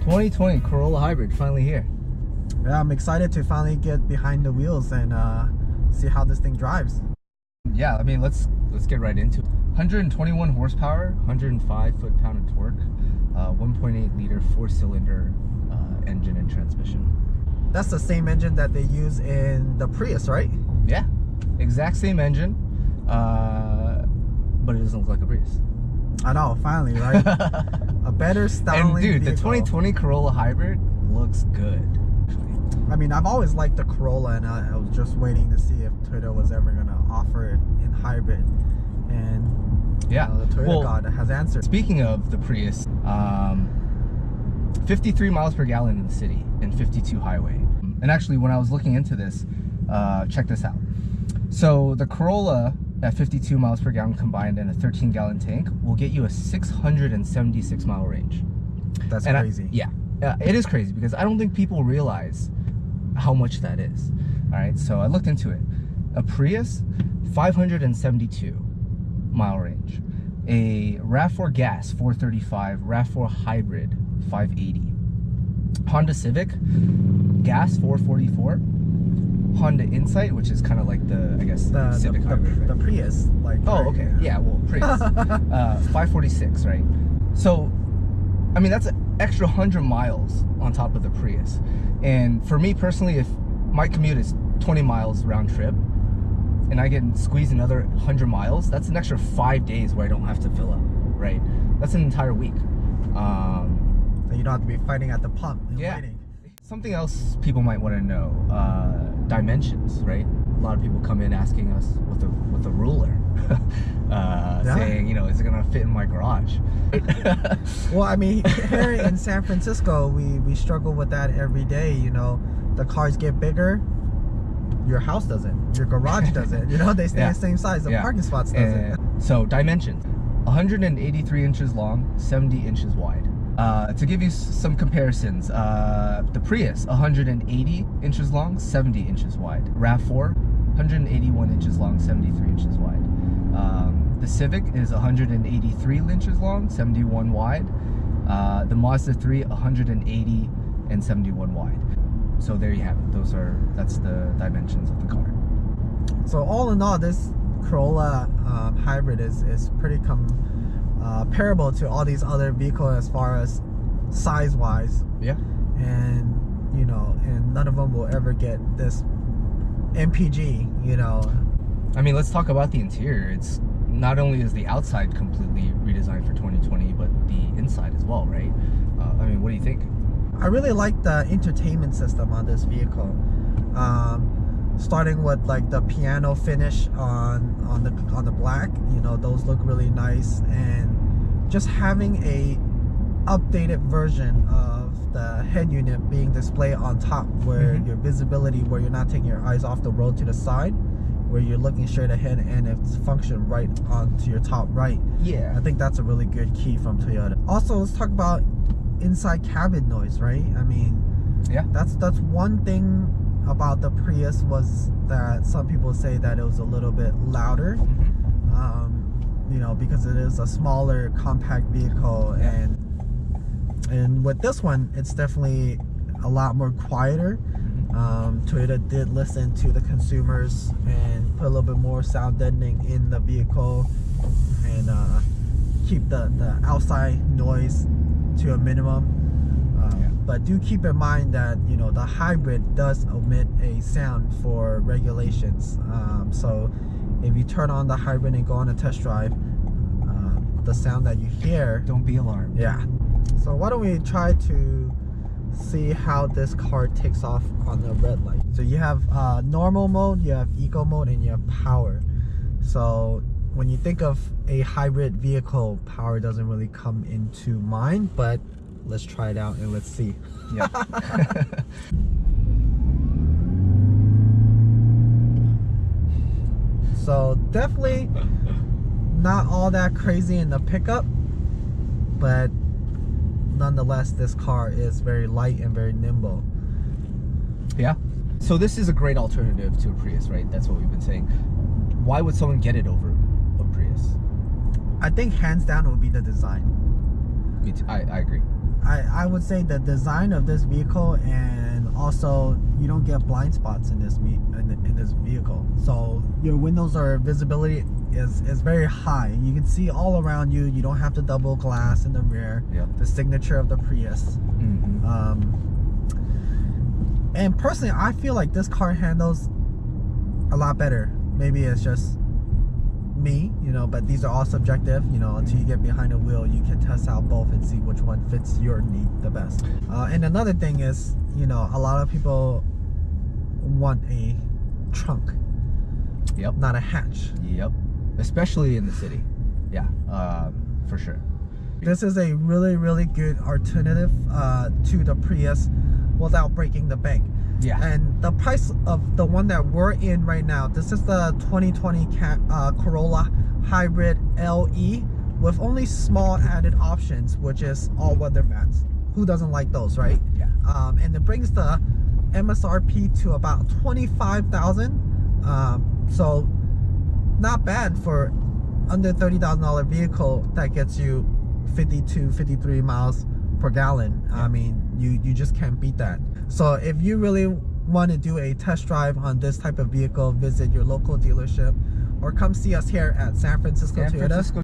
...2020 Corolla Hybrid finally here. Yeah, I'm excited to finally get behind the wheels and see how this thing drives. Yeah, I mean, let's get right into it. 121 horsepower, 105 foot-pound of torque, 1.8 liter 4-cylinder engine and transmission. That's the same engine that they use in the Prius, right? Yeah, exact same engine, but it doesn't look like a Prius. I know, finally, right? A better styling And dude, vehicle. the 2020 Corolla Hybrid looks good. I mean, I've always liked the Corolla, and I was just waiting to see if Toyota was ever going to offer it in hybrid. And yeah, the Toyota God has answered. Speaking of the Prius, 53 miles per gallon in the city and 52 highway. And actually, when I was looking into this, check this out. So the Corolla at 52 miles per gallon combined and a 13-gallon tank will get you a 676 mile range. That's crazy. Yeah, it is crazy because I don't think people realize how much that is. All right, so I looked into it. A Prius, 572 mile range. A RAV4 gas, 435. RAV4 hybrid, 580. Honda Civic, gas, 444. Honda Insight, which is kind of like the, I guess, the Civic hybrid, right? The Prius, like. Oh, okay. Yeah, well, Prius. 546, right? So, I mean, that's an extra 100 miles on top of the Prius. And for me personally, if my commute is 20 miles round trip, and I get squeezed another 100 miles, that's an extra 5 days where I don't have to fill up, right? That's an entire week. So you don't have to be fighting at the pump and waiting. Something else people might want to know, dimensions, right? A lot of people come in asking us with a ruler, saying, you know, is it gonna fit in my garage? Well, I mean, here in San Francisco, we struggle with that every day. You know, the cars get bigger, your house doesn't, your garage doesn't. You know, they stay the same size. The parking spots doesn't. So dimensions: 183 inches long, 70 inches wide. To give you some comparisons, the Prius, 180 inches long, 70 inches wide. RAV4, 181 inches long, 73 inches wide. The Civic is 183 inches long, 71 wide. The Mazda 3, 180 and 71 wide. So there you have it. That's the dimensions of the car. So all in all, this Corolla hybrid is pretty comparable to all these other vehicles as far as size wise. Yeah. And you know, and none of them will ever get this MPG, you know. I mean, let's talk about the interior. It's not only is the outside completely redesigned for 2020, but the inside as well, right? I mean, what do you think? I really like the entertainment system on this vehicle. Starting with like the piano finish on the black, you know, those look really nice, and just having a updated version of the head unit being displayed on top, where your visibility, where you're not taking your eyes off the road to the side, where you're looking straight ahead, and it's functioned right onto your top right. Yeah, I think that's a really good key from Toyota. Also, let's talk about inside cabin noise, right? I mean, yeah, that's one thing about the Prius, was that some people say that it was a little bit louder, you know, because it is a smaller compact vehicle, and with this one it's definitely a lot more quieter. Toyota did listen to the consumers and put a little bit more sound deadening in the vehicle, and keep the outside noise to a minimum. But do keep in mind that, you know, the hybrid does omit a sound for regulations. So if you turn on the hybrid and go on a test drive, the sound that you hear, don't be alarmed. Yeah. So why don't we try to see how this car takes off on the red light. So you have normal mode, you have eco mode, and you have power. So when you think of a hybrid vehicle, power doesn't really come into mind, but let's try it out and let's see. Yeah. So definitely not all that crazy in the pickup, but nonetheless, this car is very light and very nimble. Yeah. So this is a great alternative to a Prius, right? That's what we've been saying. Why would someone get it over a Prius? I think hands down it would be the design. Me too. I agree. I would say the design of this vehicle, and also you don't get blind spots in this vehicle. So your windows are visibility is very high. You can see all around you. You don't have to double glass in the rear. Yep. The signature of the Prius. And personally, I feel like this car handles a lot better. Maybe it's just me, you know, but these are all subjective, you know. Until you get behind the wheel, you can test out both and see which one fits your need the best. And another thing is, you know, a lot of people want a trunk, Yep. not a hatch. Yep. Especially in the city. Yeah, for sure. This is a really, really good alternative to the Prius without breaking the bank. Yeah. And the price of the one that we're in right now, this is the 2020 Corolla Hybrid LE with only small added options, which is all-weather mats. Who doesn't like those, right? Yeah. And it brings the MSRP to about $25,000. So not bad for under $30,000 vehicle that gets you 52, 53 miles per gallon. Yeah. I mean, you just can't beat that. So if you really want to do a test drive on this type of vehicle, visit your local dealership or come see us here at San Francisco Toyota.